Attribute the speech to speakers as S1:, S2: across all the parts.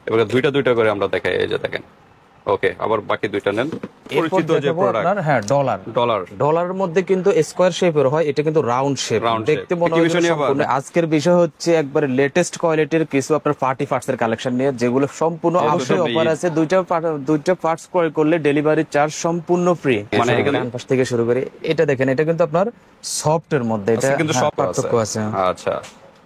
S1: এবারে দুইটা দুইটা করে আমরা দেখাই, এই যে দেখেন। ওকে, আবার বাকি দুইটা নেন।
S2: এরপর
S1: পরিচিত যে
S2: দেখাবো
S1: প্রোডাক্ট,
S2: আপনার ডলার।
S1: ডলার।
S2: ডলারের মধ্যে কিন্তু স্কোয়ার শেপের হয়, এটা কিন্তু রাউন্ড শেপ,
S1: রাউন্ড শেপ
S2: দেখতে মনে
S1: কি
S2: হয়
S1: বিষয় নিয়ে
S2: সম্পূর্ণ। আজকের বিষয় হচ্ছে একবারে লেটেস্ট কোয়ালিটির কিছু আপনার পার্টি পার্টস এর কালেকশন নিয়ে, যেগুলো সম্পূর্ণ অবশ্যই অফার আছে। দুইটা পার্টস ক্রয় করলে ডেলিভারি চার্জ সম্পূর্ণ ফ্রি।
S1: মানে এখানে
S2: ডান পাশ থেকে শুরু করি, এটা দেখেন, এটা কিন্তু আপনার সফট এর মধ্যে, এটা
S1: কিন্তু সব
S2: পার্থক্য আছে।
S1: আচ্ছা,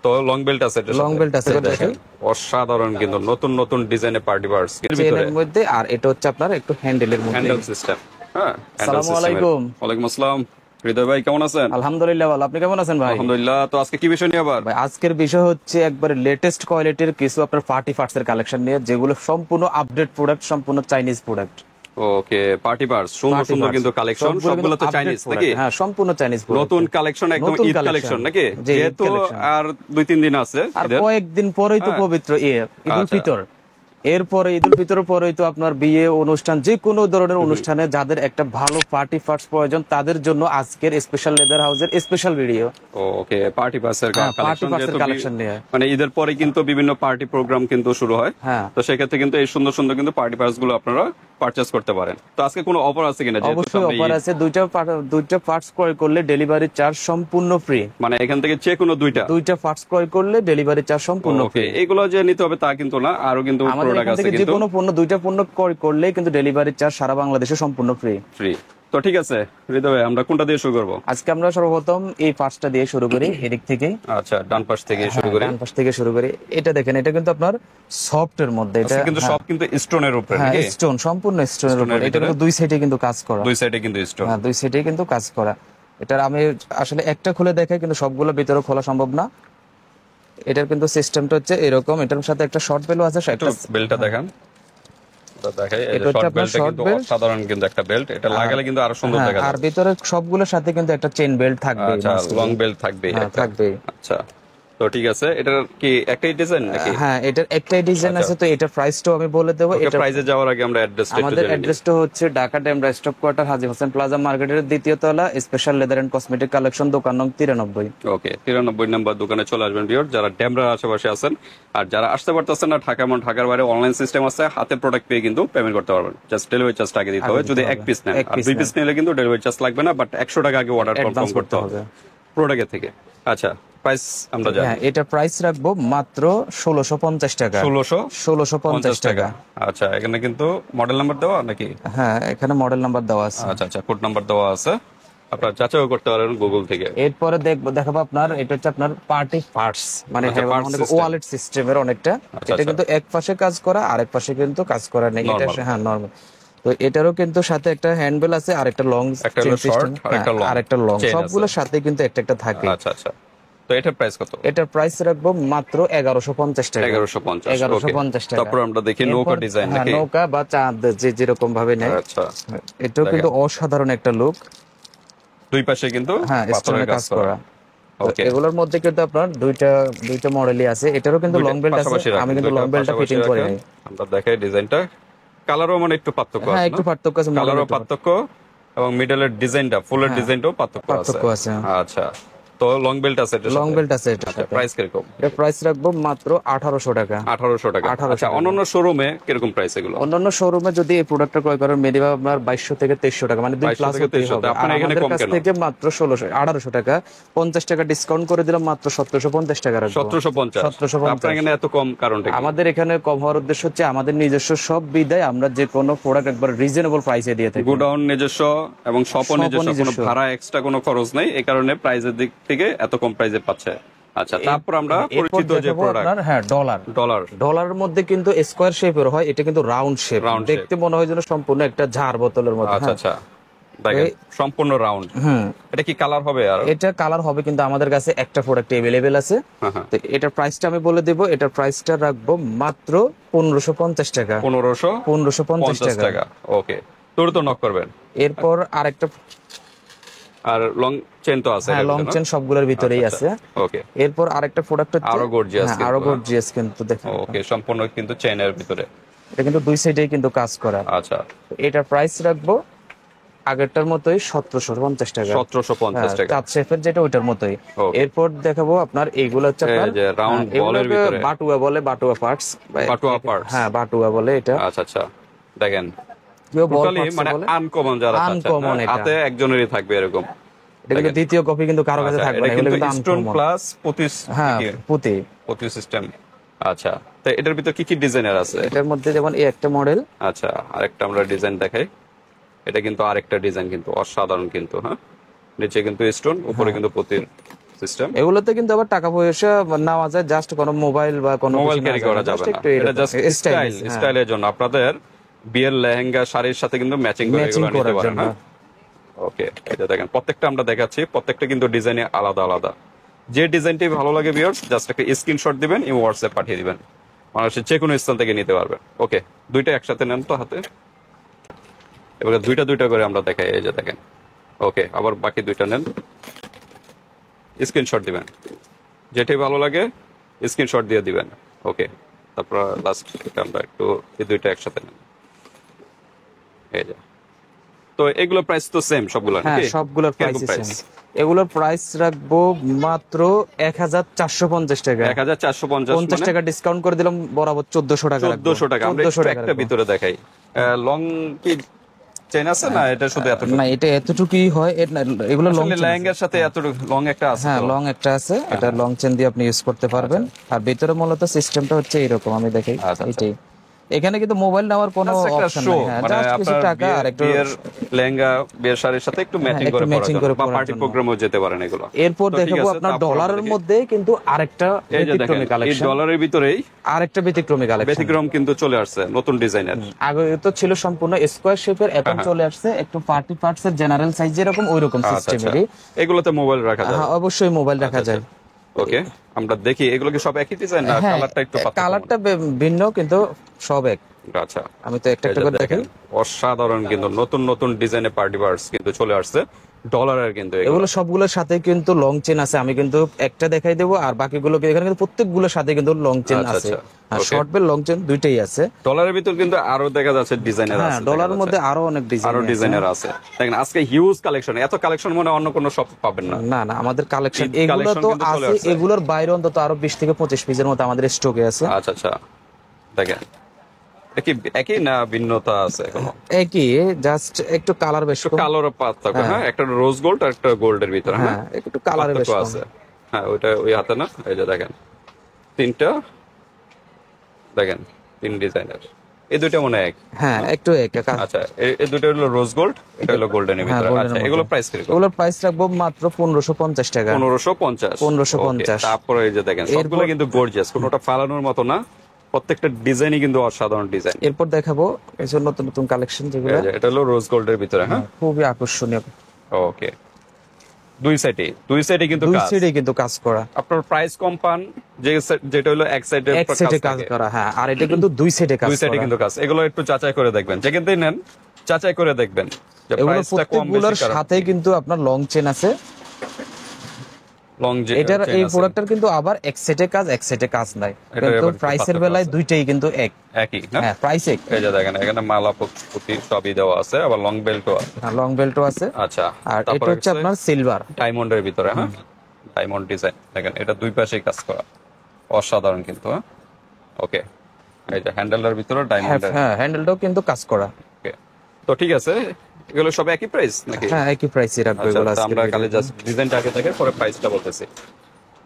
S1: তো লং বেল্ট আছে, এটা
S2: লং বেল্ট আছে,
S1: দেখেন অসাধারণ, কিন্তু নতুন নতুন ডিজাইনের পার্টি পার্টস এর ভিতরে,
S2: চেনের মধ্যে। আর এটা হচ্ছে আপনার একটু হ্যান্ডেলের মধ্যে,
S1: হ্যান্ডেল সিস্টেম। হ্যাঁ,
S2: আসসালামু আলাইকুম।
S1: ওয়ালাইকুম আসসালাম। হৃদয় ভাই কেমন আছেন?
S2: আলহামদুলিল্লাহ ভালো, আপনি কেমন আছেন ভাই?
S1: আলহামদুলিল্লাহ। তো আজকে কি বিষয় নিয়ে আবার?
S2: ভাই আজকের বিষয় হচ্ছে একবারে লেটেস্ট কোয়ালিটির কিছু আপনার পার্টি পার্টস এর কালেকশন নিয়ে, যেগুলো সম্পূর্ণ আপডেট প্রোডাক্ট, সম্পূর্ণ চাইনিজ প্রোডাক্ট।
S1: ওকে, পার্টি পার্টস সুন্দর সুন্দর কিন্তু কালেকশন, সবগুলো তো চাইনিজ নাকি?
S2: হ্যাঁ, সম্পূর্ণ চাইনিজ প্রোডাক্ট।
S1: নতুন কালেকশন, একদম ঈদ কালেকশন নাকি?
S2: জি, ঈদ
S1: যেহেতু
S2: collection।
S1: আর 2-3 দিন আছে
S2: আর
S1: ঈদের।
S2: কয়েকদিন পরেই তো
S1: হ্যাঁ।
S2: পবিত্র ঈদুল
S1: আচ্ছা।
S2: ফিতর। এরপরে ঈদুল ফিতরের পরেই তো আপনার বিয়ে অনুষ্ঠান, যে কোনো ধরনের অনুষ্ঠানে যাদের একটা ভালো পার্টি পার্টস প্রয়োজন, তাদের জন্য আজকের স্পেশাল লেদার হাউসের স্পেশাল ভিডিও।
S1: ওকে, পার্টি পার্সের
S2: পার্টি
S1: কালেকশন,
S2: পার্টস এর কালেকশন নিয়ে।
S1: মানে ঈদের পরে কিন্তু বিভিন্ন পার্টি প্রোগ্রাম কিন্তু শুরু হয়।
S2: হ্যাঁ।
S1: তো সেক্ষেত্রে কিন্তু এই সুন্দর সুন্দর কিন্তু পার্টি পার্টস গুলো আপনারা পারচেজ করতে পারেন। তো আজকে কোনো অফার আছে কিনা?
S2: অবশ্যই অফার আছে। দুইটা পার্টস ক্রয় করলে ডেলিভারি চার্জ সম্পূর্ণ ফ্রি।
S1: মানে এখান থেকে যে কোনো দুইটা
S2: পার্টস ক্রয় করলে ডেলিভারি চার্জ সম্পূর্ণ
S1: ওকে,
S2: ফ্রি।
S1: এগুলো যে নিতে হবে তা কিন্তু না, আরো কিন্তু
S2: আমাদের
S1: প্রোডাক্ট
S2: এখান
S1: আছে
S2: থেকে যে
S1: কিন্তু
S2: কোনো দুইটা পণ্য ক্রয় করলে কিন্তু ডেলিভারি চার্জ সারা বাংলাদেশে সম্পূর্ণ ফ্রি।
S1: ফ্রি। তো ঠিক আছে হৃদয় ভাই, আমরা কোনটা দিয়ে শুরু করব?
S2: আজকে আমরা সর্বপ্রথম এই পার্টসটা দিয়ে শুরু করি, এদিক থেকে।
S1: আচ্ছা, ডান পাশ থেকে শুরু করি।
S2: ডান পাশ থেকে শুরু করি। এটা দেখেন, এটা কিন্তু আপনার সফট এর মধ্যে, এটা
S1: কিন্তু সব কিন্তু স্টোনের উপরে
S2: হ্যাঁ,
S1: নাকি?
S2: স্টোন, সম্পূর্ণ স্টোনের উপর। এটা কিন্তু দুই সাইডে কিন্তু কাজ করা।
S1: দুই সাইডে কিন্তু স্টোন।
S2: হ্যাঁ, দুই সাইডে কিন্তু কাজ করা। এটার আমি আসলে একটা খুলে দেখাই, কিন্তু সবগুলো ভিতরে খোলা সম্ভব না। এটার কিন্তু সিস্টেমটা হচ্ছে এরকম, এটার সাথে একটা শর্ট বেলও আছে,
S1: একটু বেল্টটা দেখান। তো দেখাই, এই
S2: এটা
S1: যে
S2: হচ্ছে
S1: শর্ট
S2: আপনার
S1: বেল্টটা
S2: short
S1: কিন্তু
S2: belt।
S1: অসাধারণ, কিন্তু একটা বেল্ট, এটা লাগালে কিন্তু আরো সুন্দর দেখা
S2: আর
S1: যাবে।
S2: ভিতরে সবগুলোর সাথে কিন্তু একটা চেইন বেল্ট থাকবে।
S1: আচ্ছা, লং বেল্ট থাকবে
S2: হ্যাঁ,
S1: একটা।
S2: থাকবে।
S1: আচ্ছা, তো ঠিক আছে। এটার কি একটাই ডিজাইন নাকি?
S2: হ্যাঁ, এটার একটাই ডিজাইন আছে। তো এটার প্রাইসটাও আমি বলে দেবো।
S1: এটা
S2: এটা
S1: প্রাইসে যাওয়ার আগে আমরা অ্যাড্রেসটা একটু
S2: আমাদের
S1: জেনে নিই।
S2: অ্যাড্রেসটা হচ্ছে Dhaka Demra stop quarter, Haji Hossain plaza মার্কেটের দ্বিতীয় তলা, special leather and cosmetic collection, দোকান নং 93।
S1: ওকে, 93 নম্বর দোকানে চলে আসবেন ভিউয়ার, যারা ডেমরার আশেপাশে আছেন। আর যারা আসতে পারতেছেন না ঢাকা এবং ঢাকার বাইরে, অনলাইন সিস্টেম আছে, হাতে প্রোডাক্ট পেয়ে কিন্তু পেমেন্ট করতে পারবেন। জাস্ট ডেলিভারি চার্জ আগে দিতে হবে যদি এক পিস নেন। আর দুই পিস নিলে কিন্তু ডেলিভারি চার্জ লাগবে না, বাট 100 টাকা আগে অর্ডার কনফার্ম করতে হবে প্রোডাক্টের থেকে। আচ্ছা, প্রাইস আমরা জানি।
S2: হ্যাঁ, এটা প্রাইস রাখবো মাত্র 1650 টাকা।
S1: 1650 টাকা। আচ্ছা, এখানে কিন্তু মডেল নাম্বার দেওয়া নাকি?
S2: হ্যাঁ, এখানে মডেল নাম্বার দেওয়া আছে।
S1: আচ্ছা আচ্ছা, কোড নাম্বার দেওয়া আছে, আপনারা যাচাইও করতে পারেন গুগল থেকে।
S2: এরপরে দেখাবো আপনার, এটা হচ্ছে আপনার পার্টি পার্টস, মানে ওয়ালেট সিস্টেমের অনেকটা। এটা কিন্তু এক পাশে কাজ করা, আরেক পাশে কিন্তু কাজ করা নেই। এটা হ্যাঁ, নরমাল। তো এটারও কিন্তু সাথে একটা হ্যান্ডবেল আছে, আর একটা লং চেইন সিস্টেম, আর একটা লং, সবগুলোর সাথে কিন্তু একটা একটা থাকে।
S1: আচ্ছা আচ্ছা, তো এটার প্রাইস কত?
S2: এটার প্রাইস রাখবো মাত্র 1150 টাকা।
S1: 1150 টাকা। তারপর আমরা দেখি নৌকা ডিজাইন নাকি?
S2: নৌকা বা চাঁদ, যে যেরকম ভাবে নেয়।
S1: আচ্ছা,
S2: এটাও কিন্তু অসাধারণ একটা লুক।
S1: দুই পাশে কিন্তু
S2: হ্যাঁ,
S1: পাথরের কাজ করা। ওকে,
S2: এগুলোর মধ্যে কিন্তু আপনার দুইটা মডেলই আছে। এটারও কিন্তু লং বেল্ট আছে, আমি কিন্তু লং বেল্টটা ফিটিং করে নাই।
S1: আমরা দেখাই ডিজাইনটা, কালারও মানে একটু পার্থক্য আছে।
S2: হ্যাঁ, একটু পার্থক্য আছে,
S1: কালারও পার্থক্য, এবং মিডলের ডিজাইনটা, ফুলের ডিজাইনটাও পার্থক্য আছে। আচ্ছা, তো লং বেল্ট আছে,
S2: লং বেল্ট আছে। এটা
S1: প্রাইস কিরকম?
S2: এটা প্রাইস রাখবো মাত্র 1800 টাকা।
S1: 1800 টাকা। আচ্ছা, অন্যান্য শোরুমে কিরকম প্রাইস এগুলো?
S2: অন্যান্য শোরুমে যদি এই প্রোডাক্টটা ক্রয় করেন মিনিমাম আপনার 2200 থেকে 2300 টাকা, মানে 2 প্লাস হতে হবে।
S1: আপনার এখানে কম কেন?
S2: থেকে মাত্র 1800 টাকা, 50 টাকা ডিসকাউন্ট করে দিলাম, মাত্র 1750 টাকা রাখবো।
S1: 1750। আপনার এখানে এত কম কারণটা কি?
S2: আমাদের এখানে কম হওয়ার উদ্দেশ্য হচ্ছে আমাদের নিজস্ব সব বিদায় আমরা যে কোনো প্রোডাক্ট একবার রিজনেবল প্রাইসে দিয়ে থাকি।
S1: গোডাউন নিজস্ব এবং শপও নিজস্ব, কোনো ভাড়া এক্সট্রা কোনো খরচ নেই, এই কারণে প্রাইসের দিক থেকে এত কম প্রাইসে পাচ্ছে। আচ্ছা, তারপর আমরা পরিচিত যে প্রোডাক্ট,
S2: ডলারের মধ্যে কিন্তু স্কোয়ার শেপের হয়, এটা কিন্তু রাউন্ড শেপ, দেখতে মনে হয় যেন সম্পূর্ণ একটা ঝাড় বোতলের মতো।
S1: আচ্ছা আচ্ছা, দেখেন সম্পূর্ণ রাউন্ড। এটা কি কালার হবে? আর
S2: এটা কালার হবে, কিন্তু আমাদের কাছে একটা প্রোডাক্ট अवेलेबल আছে। তো এটার প্রাইসটা আমি বলে দেব। এটার প্রাইসটা রাখবো মাত্র 1550 টাকা। 1550 টাকা।
S1: ওকে, তোর তো নক করবেন।
S2: এরপর আরেকটা,
S1: আর লং চেন তো আছে।
S2: হ্যাঁ, লং চেন সবগুলোর ভিতরেই আছে।
S1: ওকে,
S2: এরপর আরেকটা প্রোডাক্ট হচ্ছে
S1: আরো গর্জিয়াস,
S2: কিন্তু দেখেন।
S1: ওকে, সম্পূর্ণ কিন্তু চেনের ভিতরে,
S2: এটা কিন্তু দুই সাইডেই কিন্তু কাজ করা।
S1: আচ্ছা,
S2: এটার প্রাইস রাখবো আগেরটার মতোই 1750 টাকা।
S1: 1750 টাকা।
S2: চাঁদ শেফের যেটা ওইটার মতোই।
S1: Okay.
S2: এরপর দেখাবো আপনার এইগুলো হচ্ছে আপনার
S1: এই যে রাউন্ড বলের
S2: এগুলোকে
S1: ভিতরে
S2: বাটুয়া বলে, বাটুয়া পার্টস।
S1: বাটুয়া parts।
S2: হ্যাঁ, বাটুয়া বলে এটা।
S1: আচ্ছা আচ্ছা, দেখেন
S2: কেউ বল
S1: টোটালি
S2: parts
S1: মানে
S2: বলে।
S1: আনকমন যারা
S2: Uncommon
S1: চাচ্ছেন,
S2: এটা।
S1: হাতে একজনেরই থাকবে এরকম।
S2: এটা কিন্তু দ্বিতীয় কপি কিন্তু কারো কাছে
S1: আচ্ছা,
S2: থাকবে
S1: এটা
S2: না, এগুলো
S1: কিন্তু
S2: কিন্তু
S1: স্টোন
S2: uncommon।
S1: প্লাস
S2: হ্যাঁ, পুঁতি।
S1: প্রতি সিস্টেম। আচ্ছা, তো এটার ভিতর কি কি ডিজাইনার আছে?
S2: এটার মধ্যে যেমন এই একটা মডেল।
S1: আচ্ছা, আরেকটা আমরা ডিজাইন দেখাই। এটা কিন্তু আরেকটা ডিজাইন কিন্তু অসাধারণ কিন্তু, হ্যাঁ, নিচে কিন্তু স্টোন, উপরে কিন্তু প্রতির সিস্টেম।
S2: এগুলোতে কিন্তু আবার টাকা পয়সা নেওয়া যায়, জাস্ট কোনো মোবাইল বা কোনো
S1: মোবাইল ক্যারি করা যাবে না, এটা জাস্ট স্টাইল, স্টাইলের জন্য আপনাদের বিয়ের লেহেঙ্গা শাড়ির সাথে কিন্তু ম্যাচিং করে
S2: ম্যাচিং
S1: এগুলো নিতে
S2: করার
S1: পারেন।
S2: জন্য।
S1: হ্যাঁ, ওকে, এটা দেখেন প্রত্যেকটা আমরা দেখাচ্ছি, প্রত্যেকটা কিন্তু ডিজাইনে আলাদা আলাদা। যে ডিজাইনটি ভালো লাগে ভিউয়ার্স, জাস্ট একটা স্ক্রিনশট দিবেন এবং হোয়াটসঅ্যাপ পাঠিয়ে দিবেন, মানুষের যে কোনো স্থান থেকে নিতে পারবেন। ওকে, দুইটা একসাথে নেন তো হাতে, এবারে দুইটা দুইটা করে আমরা দেখাই। এই যে দেখেন, ওকে, আবার বাকি দুইটা নেন, স্ক্রিনশট দিবেন, যেটাই ভালো লাগে স্ক্রিনশট দিয়ে দিবেন। ওকে, তারপর লাস্ট এটা আমরা একটু এই দুইটা একসাথে নেন। এই যে, তো এগুলো প্রাইস তো সেম সবগুলো
S2: হ্যাঁ,
S1: নাকি?
S2: সবগুলোর
S1: কিরকম
S2: প্রাইস সেম। এগুলোর প্রাইস রাখবো মাত্র 1450 টাকা।
S1: 1450
S2: 50 টাকা ডিসকাউন্ট করে দিলাম, বরাবর 1400 টাকা রাখবো।
S1: 1400 টাকা। আমরা
S2: 1400 টাকা
S1: একটা
S2: রাখবো।
S1: ভিতরে দেখাই, লং কি চেন আছে না? এটা শুধু এতটুকু?
S2: না, এটা এতটুকুই হয়, এগুলো লং
S1: আসলে লেহেঙ্গার সাথে এতটুকু লং একটা আছে
S2: হ্যাঁ,
S1: তো?
S2: লং একটা আছে, এটা লং চেন দিয়ে আপনি ইউজ করতে পারবেন। আর ভিতরে মূলত সিস্টেমটা হচ্ছে এরকম, আমি দেখাই।
S1: আচ্ছা, আচ্ছা।
S2: এটাই, এখানে কিন্তু মোবাইল নেওয়ার কোনো
S1: Just একটা
S2: অপশন
S1: show,
S2: নাই। হ্যাঁ,
S1: মানে
S2: জাস্ট কিছু
S1: আপনার
S2: টাকা আর একটু
S1: বিয়ের লেহেঙ্গা, বিয়ের শাড়ির সাথে একটু ম্যাচিং
S2: একটু
S1: করে পরা
S2: matching
S1: যাবে,
S2: করে
S1: বা
S2: পরার
S1: পার্টি
S2: জন্য।
S1: প্রোগ্রামেও যেতে পারেন এগুলো।
S2: এরপর
S1: তো ঠিক
S2: দেখাবো
S1: আছে,
S2: আপনার
S1: তারপর
S2: ডলারের
S1: আমাদেরকে-
S2: মধ্যে কিন্তু আরেকটা
S1: এই যে দেখেন,
S2: ব্যতিক্রমী
S1: এই
S2: কালেকশন।
S1: ডলারের ভিতরেই
S2: আরেকটা ব্যতিক্রমী কালেকশন।
S1: ব্যতিক্রম কিন্তু চলে আসছে, নতুন ডিজাইনের।
S2: আগে তো ছিল সম্পূর্ণ স্কোয়ার শেপের, এখন
S1: হ্যাঁ।
S2: চলে আসছে একটু পার্টি পার্টস এর জেনারেল সাইজ যেরকম ওই রকম
S1: আচ্ছা, আচ্ছা।
S2: সিস্টেমেরই।
S1: এগুলোতে মোবাইল রাখা যাবে।
S2: হ্যাঁ, অবশ্যই মোবাইল রাখা যায়।
S1: ওকে, আমরা দেখি এগুলো কি সব একই ডিজাইন না
S2: হ্যাঁ,
S1: কালারটা একটু পার্থক্য?
S2: কালারটা ভিন্ন কিন্তু সব এক।
S1: আচ্ছা,
S2: আমি তো একটা
S1: এই
S2: একটা
S1: যে
S2: করে
S1: দেখেন,
S2: দেখাই।
S1: অসাধারণ কিন্তু নতুন নতুন ডিজাইনের পার্টি পার্টস কিন্তু চলে আসছে ডলারের কিন্তু এগুলো।
S2: এগুলো সবগুলোর সাথে কিন্তু লং চেন আছে, আমি কিন্তু একটা দেখাই দেবো, আর বাকিগুলো এখানে কিন্তু প্রত্যেকগুলোর সাথে কিন্তু লং চেন
S1: আচ্ছা,
S2: আছে।
S1: আচ্ছা,
S2: আর
S1: okay.
S2: Short bell long chain দুইটাই আছে।
S1: ডলারের ভিতর কিন্তু আরো দেখা যাচ্ছে ডিজাইনের
S2: হ্যাঁ,
S1: আছে,
S2: ডলারের মধ্যে আরো অনেক ডিজাইন
S1: আরো ডিজাইনের আছে। দেখেন আজকে হিউজ কালেকশন, এত কালেকশন মনে হয় অন্য কোনো শপ পাবেন না।
S2: না না, আমাদের কালেকশন
S1: ঈদ
S2: এগুলো
S1: collection
S2: তো
S1: কিন্তু চলে
S2: আছে,
S1: আসছে।
S2: এগুলোর বাইরে অন্তত আরো 20 থেকে 25 পিসের মতো আমাদের স্টকে আছে।
S1: আচ্ছা আচ্ছা, দেখেন একই একই না ভিন্নতা আছে এখনো?
S2: একই, জাস্ট একটু কালার বেশ
S1: একটু
S2: কম।
S1: কালোর পার্থক্য, হ্যাঁ, একটা রোজ গোল্ড আর একটা গোল্ডের ভিতরে, হ্যাঁ,
S2: হ্যাঁ, একটু কালারে বেশ
S1: পার্থক্য
S2: কম।
S1: আছে। হ্যাঁ, ওইটা ওই হাতে না, এই যে দেখেন তিনটা, দেখেন তিন ডিজাইনের, এই দুইটা মনে হয় এক।
S2: হ্যাঁ, একটু এক।
S1: আচ্ছা, এই দুটো হলো রোজ গোল্ড, এটা হলো গোল্ডেনের
S2: হ্যাঁ,
S1: ভিতরে।
S2: golden
S1: আচ্ছা,
S2: এর
S1: এগুলো
S2: মধ্যে।
S1: প্রাইস কিরকম?
S2: এগুলোর প্রাইস রাখবো মাত্র 1550 টাকা।
S1: 1550।
S2: 1550
S1: Okay, তারপরে এই যে দেখেন সবগুলো কিন্তু গর্জিয়াস, কোনোটা ফালানোর মতো না, প্রত্যেকটা ডিজাইনই কিন্তু অসাধারণ ডিজাইন।
S2: এরপর দেখাবো কিছু নতুন নতুন কালেকশন যেগুলো
S1: এটা হলো রোজ গোল্ডের ভিতরে, হ্যাঁ,
S2: খুবই আকর্ষণীয়।
S1: ওকে, দুই সাইডে কিন্তু
S2: দুই
S1: কাজ।
S2: সাইডে কিন্তু কাজ করা,
S1: আপনার প্রাইস কম পান, যেটা হলো এক সাইডে
S2: এক সাইডে কাজ করা। হ্যাঁ, আর এটা কিন্তু দুই সাইডে কাজ
S1: দুই সাইডে
S2: করা।
S1: কিন্তু কাজ। এগুলো একটু যাচাই করে দেখবেন, যেখান থেকে নেন যাচাই করে দেখবেন যে
S2: এগুলো
S1: প্রাইসটা কম
S2: প্রত্যেকগুলোর
S1: বেশি
S2: সাথে কিন্তু আপনার লং চেন আছে।
S1: লং
S2: এটার এই প্রোডাক্টের কিন্তু আবার এক সেটে কাজ, এক সেটে কাজ নাই,
S1: এটার
S2: কিন্তু
S1: আবার একটু
S2: প্রাইসের
S1: পার্থক্য
S2: বেলায়
S1: আছে।
S2: দুইটাই কিন্তু এক।
S1: একই না?
S2: হ্যাঁ, প্রাইস এক।
S1: এই যে দেখেন এখানে মালা পুঁতি সবই দেওয়া আছে, আবার লং বেল্টও আছে।
S2: লং বেল্টও আছে।
S1: আচ্ছা,
S2: আর এটা হচ্ছে আপনার সিলভার
S1: ডায়মন্ডের ভিতরে, হ্যাঁ, ডায়মন্ড ডিজাইন। দেখেন এটা দুই পাশেই কাজ করা, অসাধারণ কিন্তু, হ্যাঁ। ওকে, এই যে হ্যান্ডেলের ভিতরে ডায়মন্ডের।
S2: হ্যাঁ, হ্যান্ডেলটাও কিন্তু কাজ করা।
S1: ওকে, তো ঠিক আছে, এগুলো সব একই প্রাইস নাকি?
S2: হ্যাঁ, একই প্রাইসই রাখবো
S1: আচ্ছা,
S2: এগুলো
S1: তো
S2: আজকে।
S1: আমরা খালি জাস্ট ডিজাইনটা আগে থেকে পরে প্রাইসটা বলতেছি।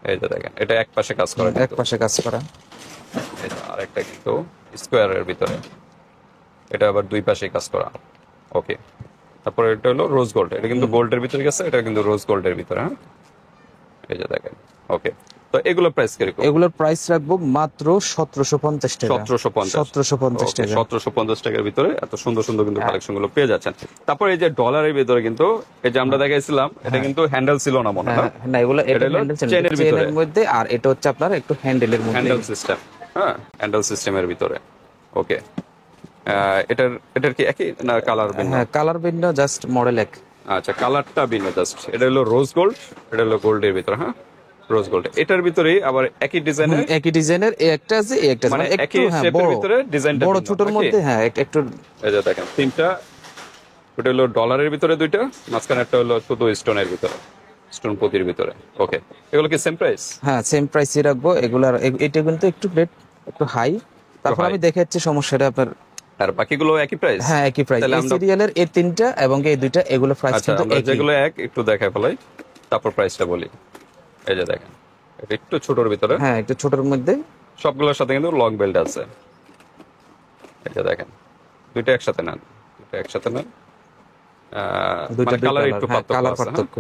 S1: এই যে দেখেন এটা এক পাশে কাজ করা,
S2: এক পাশে কাজ করা।
S1: এই যে আরেকটা কিন্তু স্কোয়ারের ভিতরে, এটা আবার দুই পাশে কাজ করা। ওকে, তারপরে এটা হলো রোজ গোল্ড, এটা কিন্তু গোল্ডের ভিতরে গেছে, এটা কিন্তু রোজ গোল্ডের ভিতরে, হ্যাঁ, এই যে দেখেন। ওকে, তো এগুলো প্রাইস কিরকম?
S2: এগুলোর প্রাইস রাখবো মাত্র 1750 টাকা।
S1: 1750
S2: 1750 টাকা।
S1: 1750 টাকার ভিতরে এত সুন্দর সুন্দর কিন্তু কালেকশন গুলো পেয়ে যাচ্ছেন। তারপর এই যে ডলারের ভিতরে কিন্তু এই যে আমরা দেখাইছিলাম, এটা কিন্তু হ্যান্ডেল ছিল না মনে হয়,
S2: না, এগুলো
S1: এটা হলো চেনের ভিতরে,
S2: চেনের মধ্যে, আর এটা হচ্ছে আপনার একটু হ্যান্ডেলের মধ্যে।
S1: হ্যান্ডেল সিস্টেম, হ্যাঁ, হ্যান্ডেল সিস্টেমের ভিতরে। ওকে, এটার কি একই না কালার ভিন্ন?
S2: হ্যাঁ, কালার ভিন্ন, জাস্ট মডেল এক।
S1: আচ্ছা, কালারটা ভিন্ন জাস্ট। এটা হলো রোজ গোল্ড, এটা হলো গোল্ডের ভিতরে, হ্যাঁ, রোজ গোল্ড। এটার ভিতরেই আবার একই ডিজাইনের,
S2: একই ডিজাইনের এই একটা আছে, এই একটা আছে,
S1: মানে
S2: একটু
S1: একই শেপের
S2: বড়,
S1: ভিতরে ডিজাইনটা
S2: বড় ছোটর মধ্যে, হ্যাঁ, একটু।
S1: এই যে দেখেন তিনটা ওটা হলো ডলারের ভিতরে দুইটা, মাঝখানে একটা হলো শুধু স্টোনের ভিতরে, স্টোন পুঁতির ভিতরে। ওকে, এগুলো কি সেম প্রাইস?
S2: হ্যাঁ, সেম প্রাইসই রাখবো এগুলার। এটা কিন্তু একটু রেট একটু হাই, তারপর আমি দেখাচ্ছি সমস্যাটা আপনার।
S1: আর বাকিগুলো একই প্রাইস?
S2: হ্যাঁ, একই প্রাইস। এই সিরিয়ালের এই তিনটা এবং এই দুইটা এগুলো প্রাইস
S1: আচ্ছা,
S2: কিন্তু
S1: আমরা
S2: একই।
S1: যেগুলো এক একটু দেখাই ফেলাই, তারপর প্রাইসটা বলি। এই যে দেখেন, এটা একটু ছোটর ভিতরে।
S2: হ্যাঁ, একটু ছোটর মধ্যে।
S1: সবগুলোর সাথে কিন্তু লং বেল্ট আছে। এই যে দেখেন, দুইটা একসাথে নেন, দুইটা একসাথে নেন। মানে কালার একটু পার্থক্য,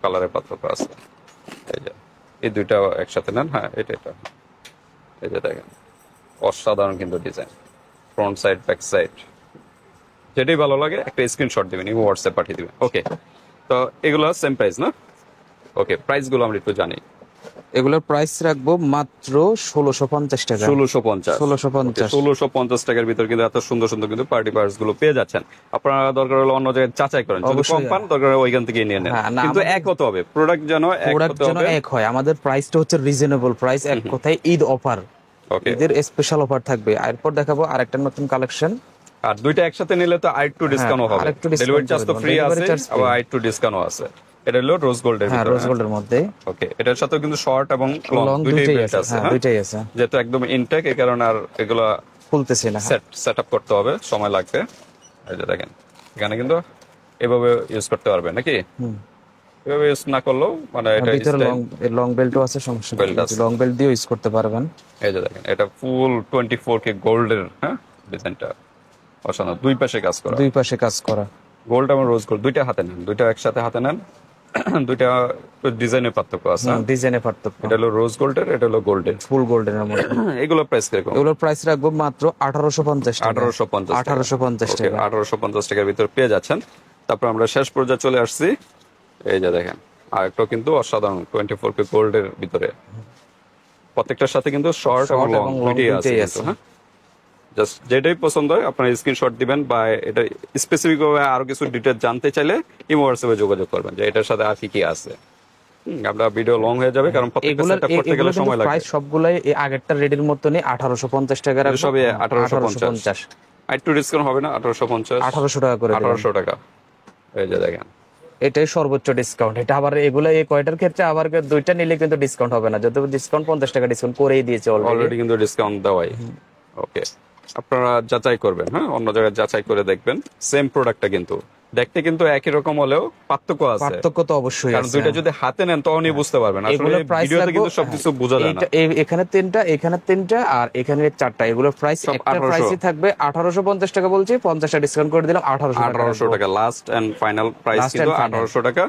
S1: কালারের পার্থক্য আছে। এই যে এই দুইটাও একসাথে নেন। হ্যাঁ, এটা এই যে দেখেন, অসাধারণ কিন্তু design, front side back side, যেটাই ভালো লাগে একটা স্ক্রিনশট দিবেন, হোয়াটসঅ্যাপ পাঠিয়ে দিবেন। ওকে, তো এগুলো সেম প্রাইস না? ওকে, প্রাইস গুলো আমরা একটু জানি।
S2: এগুলোর প্রাইস রাখবো মাত্র 1650 টাকা।
S1: 1650 1650 টাকার ভিতর কিন্তু এত সুন্দর সুন্দর কিন্তু পার্টি পার্টস গুলো পেয়ে যাচ্ছেন। আপনারা দরকার হলে অন্য জায়গায় যাচাই করেন, যদি কম পান দরকার হলে ওইখান থেকে নিয়ে নেন, কিন্তু এক হতে হবে, প্রোডাক্ট যেন
S2: এক হয়। আমাদের প্রাইসটা হচ্ছে রিজনেবল প্রাইস, এক কথায় ঈদ অফার, ঈদের স্পেশাল অফার থাকবে। এরপর দেখাবো আরেকটা নতুন কালেকশন।
S1: আর দুইটা একসাথে নিলে তো আরেকটু ডিসকাউন্ট হবে, ডেলিভারি চার্জ তো ফ্রি আছে, আবার আরেকটু ডিসকাউন্ট আছে। এটা হলো রোজ গোল্ডের ভিতরে।
S2: হ্যাঁ, রোজ গোল্ডের মধ্যে।
S1: ওকে, এটার সাথে কিন্তু শর্ট এবং লং দুইটাই আছে।
S2: হ্যাঁ, দুইটাই আছে,
S1: যেহেতু একদম ইনটেক, এই কারণে আর এগুলা
S2: খুলতেছে না,
S1: সেট আপ করতে হবে, সময় লাগবে। এই যে দেখেন, এখানে কিন্তু এভাবে ইউজ করতে পারবে নাকি? এভাবে ইউজ না করলেও মানে এটা
S2: ভিতরে লং বেল্টও আছে, সমস্যা নেই, লং বেল্ট দিয়ে ইউজ করতে পারবেন।
S1: এই যে দেখেন, এটা ফুল 24K গোল্ডের, হ্যাঁ, ডিজাইনটা অসাধারণ, দুই পাশে কাজ করা গোল্ড এবং রোজ গোল্ড দুইটা হাতে নেন, দুইটা একসাথে হাতে নেন। দুইটা ডিজাইনের পার্থক্য আছে,
S2: ডিজাইনের পার্থক্য।
S1: এটা হলো রোজ গোল্ডের, এটা হলো গোল্ডের,
S2: ফুল গোল্ডের মধ্যে।
S1: এগুলো প্রাইস কিরকম?
S2: এগুলোর প্রাইস রাখবো মাত্র 1850 টাকা।
S1: 1850 টাকা, 1850 টাকার ভিতর পেয়ে যাচ্ছেন। তারপর আমরা শেষ পর্যায়ে চলে আসছি। এই যে দেখেন, আর একটা কিন্তু অসাধারণ 24K গোল্ডের ভিতরে, প্রত্যেকটার সাথে কিন্তু শর্ট এবং লং দুইটাই আছে। হ্যাঁ, জাস্ট যেটাই পছন্দ হয় আপনারা স্ক্রিনশট দিবেন, বা এটা স্পেসিফিক ভাবে আরো কিছু ডিটেইলস জানতে চাইলে ইমো হোয়াটসঅ্যাপে যোগাযোগ করবেন যে এটার সাথে আর কি কি আছে। আমরা ভিডিও লং হয়ে যাবে, কারণ প্রত্যেকটা সেটআপ করতে গেলে সময় লাগে।
S2: প্রাইস সবগুলাই এই আগেরটা রেডির মতনই 1850 টাকা রাখবো।
S1: সবই 1850। একটু ডিসকাউন্ট হবে না?
S2: 1800 টাকা করে
S1: 1800 টাকা। এই যে দেখেন,
S2: এটাই সর্বোচ্চ ডিসকাউন্ট। এটা আবার এগুলা এই কয়টার ক্ষেত্রে আবার দুইটা নিলে কিন্তু ডিসকাউন্ট হবে না, যত ডিসকাউন্ট 50 টাকা ডিসকাউন্ট করেই দিয়েছে
S1: অলরেডি কিন্তু ডিসকাউন্ট দেওয়াই। ওকে, আপনারা যাচাই করবেন, হ্যাঁ, অন্য জায়গায় যাচাই করে দেখবেন। সেম প্রোডাক্টটা কিন্তু দেখতে কিন্তু একই রকম হলেও পার্থক্য আছে।
S2: পার্থক্য তো অবশ্যই আছে,
S1: কারণ দুইটা যদি হাতে নেন তখনই বুঝতে পারবেন। আসলে ভিডিওতে কিন্তু সবকিছু বোঝা যায় না।
S2: এখানে তিনটা আর এখানে চারটা, এগুলোর প্রাইস একটা প্রাইসই থাকবে 1850 টাকা বলছি, 50 টাকা ডিসকাউন্ট করে দিলাম 1800
S1: টাকা। লাস্ট এন্ড ফাইনাল প্রাইস কিন্তু 1800 টাকা।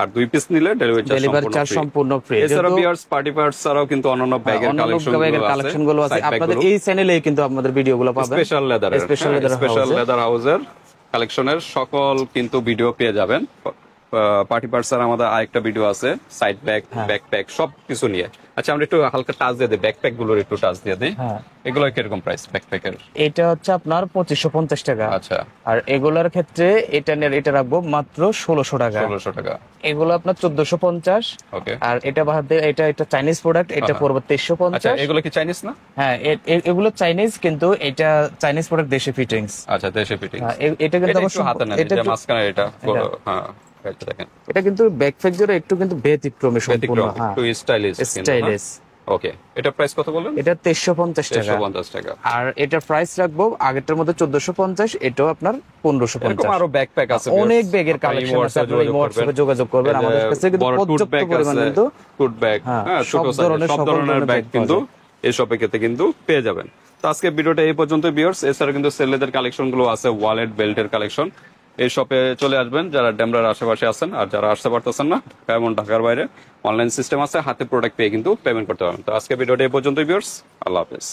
S1: আর দুই পিস নিলে ডেলিভারি চার্জ সম্পূর্ণ ফ্রি। এছাড়া বিয়ার্স পার্টি পার্টস ছাড়াও কিন্তু অন্যান্য ব্যাগের কালেকশনগুলো আছে।
S2: আপনাদের এই চ্যানেলেই কিন্তু আপনাদের ভিডিওগুলো পাবেন।
S1: স্পেশাল লেদার হাউসের কালেকশনের সকল কিন্তু ভিডিও পেয়ে যাবেন। পার্টি পার্টস আর আমাদের আরেকটা ভিডিও আছে, সাইড ব্যাগ, ব্যাকপ্যাক সবকিছু নিয়ে। আচ্ছা, আমরা একটু হালকা টাচ দিয়ে দিই, ব্যাকপ্যাক গুলোর একটু টাচ দিয়ে দিই। এগুলো কিরকম প্রাইস ব্যাকপ্যাকের?
S2: এটা হচ্ছে আপনার 2550 টাকা।
S1: আচ্ছা,
S2: আর এগুলোর ক্ষেত্রে এটা রাখবো মাত্র 1600 টাকা।
S1: 1600 টাকা।
S2: এগুলো আপনার 1450।
S1: ওকে,
S2: আর এটা বাদ দিয়ে এটা চাইনিজ প্রোডাক্ট, এটা পড়বে 2350।
S1: আচ্ছা, এগুলো কি চাইনিজ না?
S2: হ্যাঁ, এগুলো চাইনিজ, কিন্তু এটা চাইনিজ প্রোডাক্ট, দেশি ফিটিংস।
S1: আচ্ছা, দেশি ফিটিংস।
S2: এটা কিন্তু
S1: একটু হাতে নেন, এটা মাঝখানে এটা, হ্যাঁ, এটা দেখেন,
S2: এটা কিন্তু ব্যাকপ্যাক জোরে একটু কিন্তু ব্যতিক্রমে সম্পূর্ণ, হ্যাঁ,
S1: একটু স্টাইলিশ। ওকে, এটা প্রাইস কত বললেন?
S2: এটা 2350 টাকা।
S1: 2350 টাকা।
S2: আর এটা প্রাইস রাখবো আগেরটার মধ্যে 1450, এটাও আপনার 1550।
S1: এরকম আরো ব্যাকপ্যাক আছে,
S2: অনেক ব্যাগের কালেকশন আছে, আপনারা হোয়াটসঅ্যাপে যোগাযোগ করবেন। আমাদের কাছে কিন্তু পর্যাপ্ত পরিমাণ কিন্তু
S1: টুট ব্যাগ, হ্যাঁ, সব ধরনের ব্যাগ কিন্তু এই শপে কিন্তু পেয়ে যাবেন। তো আজকে ভিডিওটা এই পর্যন্ত ভিউয়ার্স। এছাড়া কিন্তু সেলেদের কালেকশন গুলো আছে, ওয়ালেট, বেল্টের কালেকশন। এই শপে চলে আসবেন যারা ডেমরার আশেপাশে আছেন। আর যারা আসতে পারতেছেন না, এমন ঢাকার বাইরে অনলাইন সিস্টেম আছে, হাতে প্রোডাক্ট পেয়ে কিন্তু পেমেন্ট করতে পারবেন। তো আজকে ভিডিওটা এই পর্যন্তই ভিউয়ার্স, আল্লাহ হাফেজ।